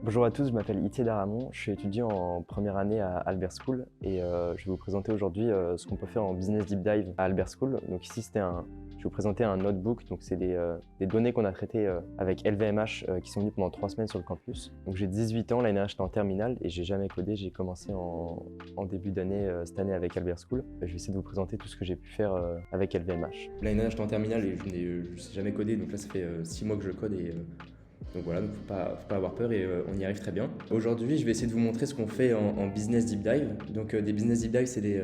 Bonjour à tous, je m'appelle Itier Daramon, je suis étudiant en première année à Albert School et je vais vous présenter aujourd'hui ce qu'on peut faire en Business Deep Dive à Albert School. Donc ici, je vais vous présenter un notebook, donc c'est des données qu'on a traitées avec LVMH qui sont venues pendant 3 semaines sur le campus. Donc j'ai 18 ans, l'année dernière j'étais en terminale et j'ai jamais codé, j'ai commencé en début d'année cette année avec Albert School. Je vais essayer de vous présenter tout ce que j'ai pu faire avec LVMH. L'année dernière, j'étais en terminale et je ne sais jamais coder, donc là, ça fait 6 mois que je code et donc voilà, donc faut pas avoir peur et on y arrive très bien. Aujourd'hui, je vais essayer de vous montrer ce qu'on fait en Business Deep Dive. Donc des Business Deep Dive, c'est des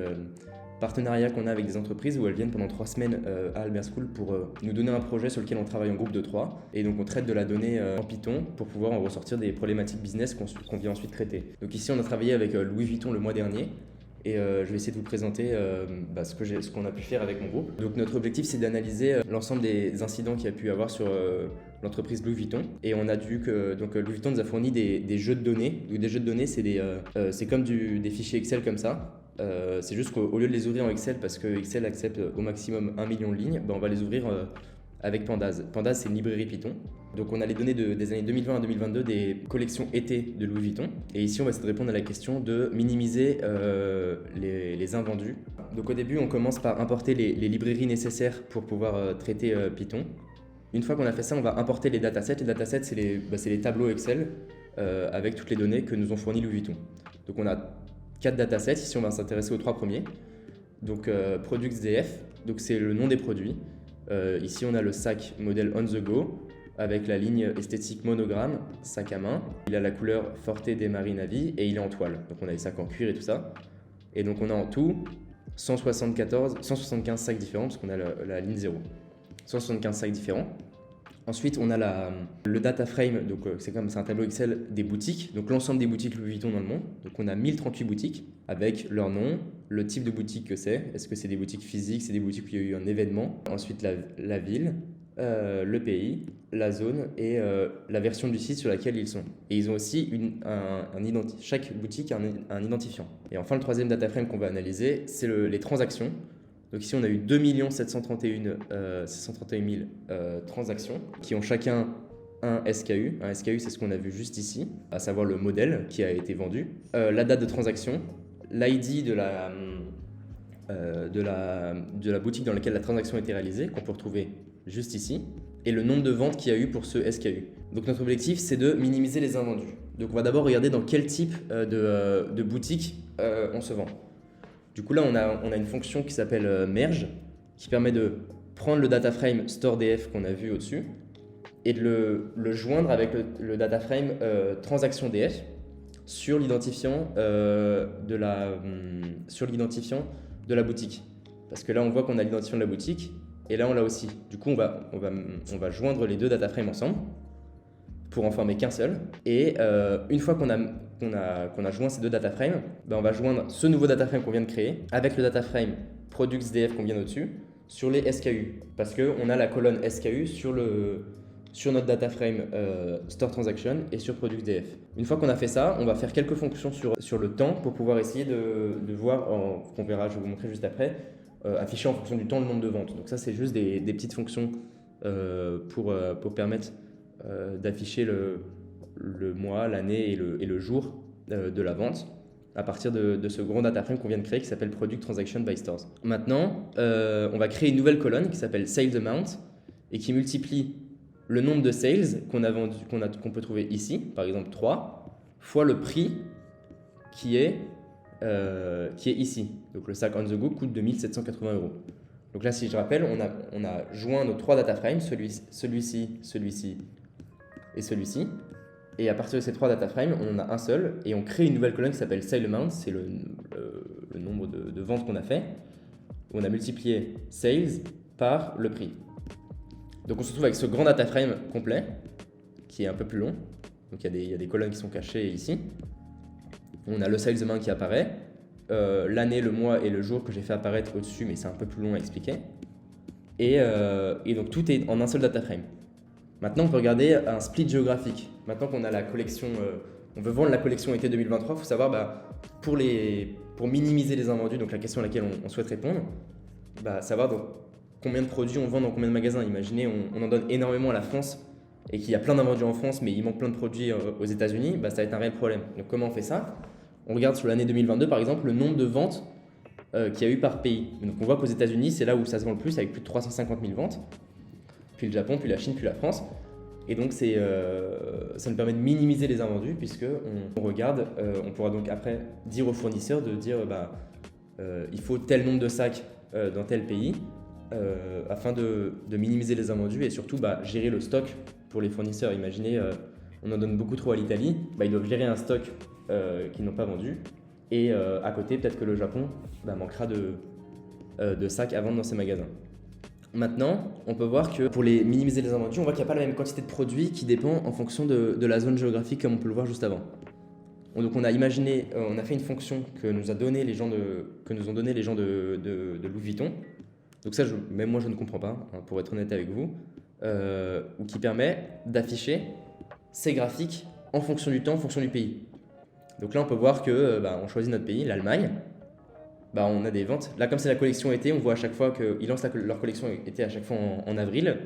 partenariats qu'on a avec des entreprises où elles viennent pendant 3 semaines à Albert School pour nous donner un projet sur lequel on travaille en groupe de 3. Et donc on traite de la donnée en Python pour pouvoir en ressortir des problématiques business qu'on vient ensuite traiter. Donc ici, on a travaillé avec Louis Vuitton le mois dernier. Et je vais essayer de vous présenter ce qu'on a pu faire avec mon groupe. Donc notre objectif, c'est d'analyser l'ensemble des incidents qu'il y a pu y avoir sur l'entreprise Louis Vuitton. Et on a donc Louis Vuitton nous a fourni des jeux de données. Donc des jeux de données, c'est comme des fichiers Excel comme ça. C'est juste qu'au lieu de les ouvrir en Excel, parce que Excel accepte au maximum 1 million de lignes, on va les ouvrir avec Pandas. Pandas, c'est une librairie Python. Donc on a les données des années 2020 à 2022 des collections été de Louis Vuitton. Et ici, on va essayer de répondre à la question de minimiser les invendus. Donc au début, on commence par importer les librairies nécessaires pour pouvoir traiter Python. Une fois qu'on a fait ça, on va importer les datasets. Les datasets, c'est les tableaux Excel avec toutes les données que nous ont fournis Louis Vuitton. Donc on a 4 datasets. Ici, on va s'intéresser aux 3 premiers. Donc Products.df, donc c'est le nom des produits. Ici, on a le sac modèle On The Go avec la ligne esthétique monogramme, sac à main. Il a la couleur Forte des Marinavi et il est en toile. Donc on a les sacs en cuir et tout ça. Et donc on a en tout 175 sacs différents parce qu'on a la ligne 0. 175 sacs différents. Ensuite, on a le data frame, donc c'est un tableau Excel des boutiques, donc l'ensemble des boutiques Louis Vuitton dans le monde. Donc on a 1038 boutiques avec leur nom, le type de boutique que c'est. Est-ce que c'est des boutiques physiques, c'est des boutiques où il y a eu un événement. Ensuite, la ville, le pays, la zone et la version du site sur laquelle ils sont. Et ils ont aussi chaque boutique a un identifiant. Et enfin, le troisième data frame qu'on va analyser, c'est les transactions. Donc ici, on a eu 2 731 000 transactions qui ont chacun un SKU. Un SKU, c'est ce qu'on a vu juste ici, à savoir le modèle qui a été vendu, la date de transaction, l'ID de la boutique dans laquelle la transaction a été réalisée, qu'on peut retrouver juste ici, et le nombre de ventes qu'il y a eu pour ce SKU. Donc notre objectif, c'est de minimiser les invendus. Donc on va d'abord regarder dans quel type de boutique on se vend. Du coup là, on a une fonction qui s'appelle merge, qui permet de prendre le data frame storedf qu'on a vu au-dessus et de le joindre avec le data frame transactiondf sur l'identifiant de la boutique. Parce que là, on voit qu'on a l'identifiant de la boutique et là, on l'a aussi. Du coup, on va joindre les deux data frames ensemble pour en former qu'un seul. Et une fois qu'on a joint ces deux data frames, on va joindre ce nouveau data frame qu'on vient de créer avec le data frame products.df qu'on vient au-dessus sur les SKU. Parce qu'on a la colonne SKU sur notre data frame store transaction et sur products.df. Une fois qu'on a fait ça, on va faire quelques fonctions sur le temps pour pouvoir essayer de voir, qu'on verra, je vais vous montrer juste après, afficher en fonction du temps le nombre de ventes. Donc ça, c'est juste des petites fonctions pour permettre d'afficher le mois, l'année et le jour de la vente à partir de ce grand data frame qu'on vient de créer qui s'appelle Product Transaction by Stores. Maintenant, on va créer une nouvelle colonne qui s'appelle Sales Amount et qui multiplie le nombre de sales qu'on peut trouver ici, par exemple 3, fois le prix qui est ici. Donc le sac On The Go coûte 2 780 €. Donc là, si je rappelle, on a joint nos 3 data frames, celui-ci et celui-ci. Et à partir de ces 3 data frames, on en a un seul et on crée une nouvelle colonne qui s'appelle Sale Amount, c'est le nombre de ventes qu'on a fait. On a multiplié sales par le prix. Donc on se retrouve avec ce grand data frame complet qui est un peu plus long. Donc il y a des colonnes qui sont cachées ici. On a le sales amount qui apparaît, l'année, le mois et le jour que j'ai fait apparaître au-dessus, mais c'est un peu plus long à expliquer. Et donc tout est en un seul data frame. Maintenant, on peut regarder un split géographique. Maintenant qu'on a la collection, on veut vendre la collection été 2023, il faut savoir pour minimiser les invendus, donc la question à laquelle on souhaite répondre, savoir donc, combien de produits on vend dans combien de magasins. Imaginez, on en donne énormément à la France et qu'il y a plein d'invendus en France, mais il manque plein de produits aux États-Unis, bah, ça va être un réel problème. Donc comment on fait ça? On regarde sur l'année 2022 par exemple le nombre de ventes qu'il y a eu par pays. Donc on voit qu'aux États-Unis, c'est là où ça se vend le plus, avec plus de 350 000 ventes. Puis le Japon, puis la Chine, puis la France. Et donc ça nous permet de minimiser les invendus, puisque on regarde, on pourra donc après dire aux fournisseurs de dire il faut tel nombre de sacs dans tel pays, afin de minimiser les invendus et surtout gérer le stock pour les fournisseurs. Imaginez, on en donne beaucoup trop à l'Italie, ils doivent gérer un stock qu'ils n'ont pas vendu. Et à côté, peut-être que le Japon manquera de sacs à vendre dans ses magasins. Maintenant, on peut voir que pour minimiser les invendus, on voit qu'il n'y a pas la même quantité de produits qui dépend en fonction de la zone géographique comme on peut le voir juste avant. Donc on a imaginé, on a fait une fonction que nous ont donné les gens de Louis Vuitton. Donc ça, même moi je ne comprends pas, pour être honnête avec vous, ou qui permet d'afficher ces graphiques en fonction du temps, en fonction du pays. Donc là, on peut voir que on choisit notre pays, l'Allemagne. On a des ventes. Là, comme c'est la collection été, on voit à chaque fois qu'ils lancent leur collection été à chaque fois en avril.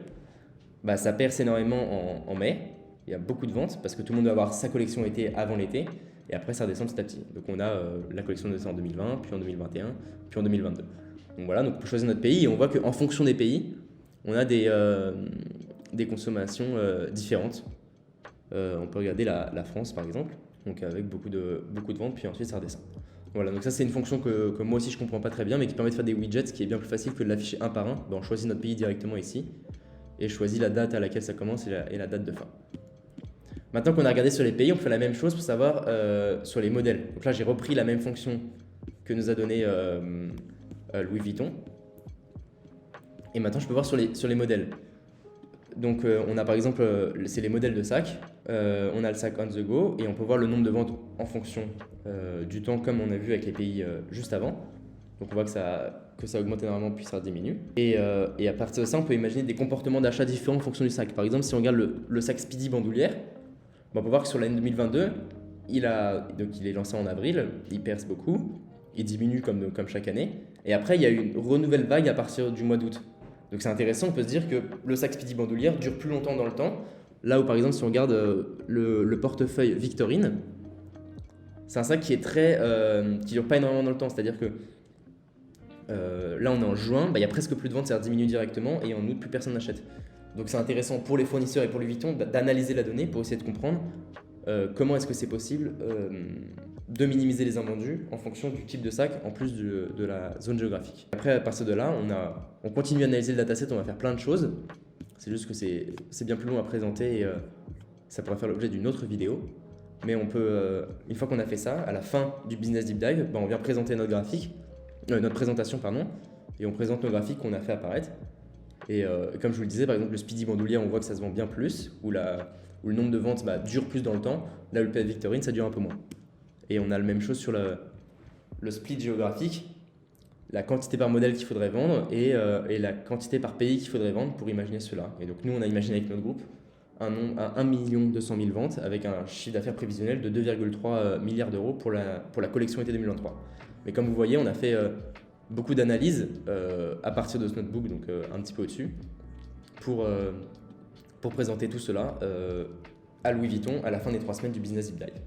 Ça perce énormément en mai. Il y a beaucoup de ventes parce que tout le monde doit avoir sa collection été avant l'été. Et après, ça redescend petit à petit. Donc on a la collection de en 2020, puis en 2021, puis en 2022. Donc voilà, donc on peut choisir notre pays et on voit qu'en fonction des pays, on a des consommations différentes. On peut regarder la France par exemple, donc avec beaucoup de ventes, puis ensuite ça redescend. Voilà, donc ça c'est une fonction que moi aussi je comprends pas très bien, mais qui permet de faire des widgets, qui est bien plus facile que de l'afficher un par un. On choisit notre pays directement ici, et je choisis la date à laquelle ça commence et la date de fin. Maintenant qu'on a regardé sur les pays, on fait la même chose pour savoir sur les modèles. Donc là j'ai repris la même fonction que nous a donné Louis Vuitton. Et maintenant je peux voir sur les modèles. Donc on a par exemple, c'est les modèles de sacs, on a le sac on the go et on peut voir le nombre de ventes en fonction du temps comme on a vu avec les pays juste avant. Donc on voit que ça augmente énormément puis ça diminue. Et à partir de ça, on peut imaginer des comportements d'achat différents en fonction du sac. Par exemple, si on regarde le sac Speedy bandoulière, on peut voir que sur l'année 2022, il est lancé en avril, il perce beaucoup, il diminue comme chaque année. Et après, il y a une renouvelle vague à partir du mois d'août. Donc c'est intéressant, on peut se dire que le sac Speedy bandoulière dure plus longtemps dans le temps. Là où par exemple si on regarde le portefeuille Victorine, c'est un sac qui dure pas énormément dans le temps. C'est-à-dire que là on est en juin, il y a presque plus de ventes, ça diminue directement et en août plus personne n'achète. Donc c'est intéressant pour les fournisseurs et pour Louis Vuitton d'analyser la donnée pour essayer de comprendre comment est-ce que c'est possible de minimiser les invendus en fonction du type de sac en plus de la zone géographique. Après, à partir de là, on continue à analyser le dataset, on va faire plein de choses. C'est juste que c'est bien plus long à présenter et ça pourrait faire l'objet d'une autre vidéo. Mais on peut, une fois qu'on a fait ça, à la fin du Business Deep Dive, on vient présenter notre présentation, et on présente nos graphiques qu'on a fait apparaître. Et comme je vous le disais, par exemple, le Speedy bandoulière, on voit que ça se vend bien plus, où le nombre de ventes dure plus dans le temps. Là, le PS Victorine, ça dure un peu moins. Et on a la même chose sur le split géographique, la quantité par modèle qu'il faudrait vendre et la quantité par pays qu'il faudrait vendre pour imaginer cela. Et donc nous, on a imaginé avec notre groupe un 1 200 000 ventes avec un chiffre d'affaires prévisionnel de 2,3 milliards d'euros pour la collection été 2023. Mais comme vous voyez, on a fait beaucoup d'analyses à partir de ce notebook, donc un petit peu au-dessus, pour présenter tout cela à Louis Vuitton à la fin des 3 semaines du Business Deep Dive.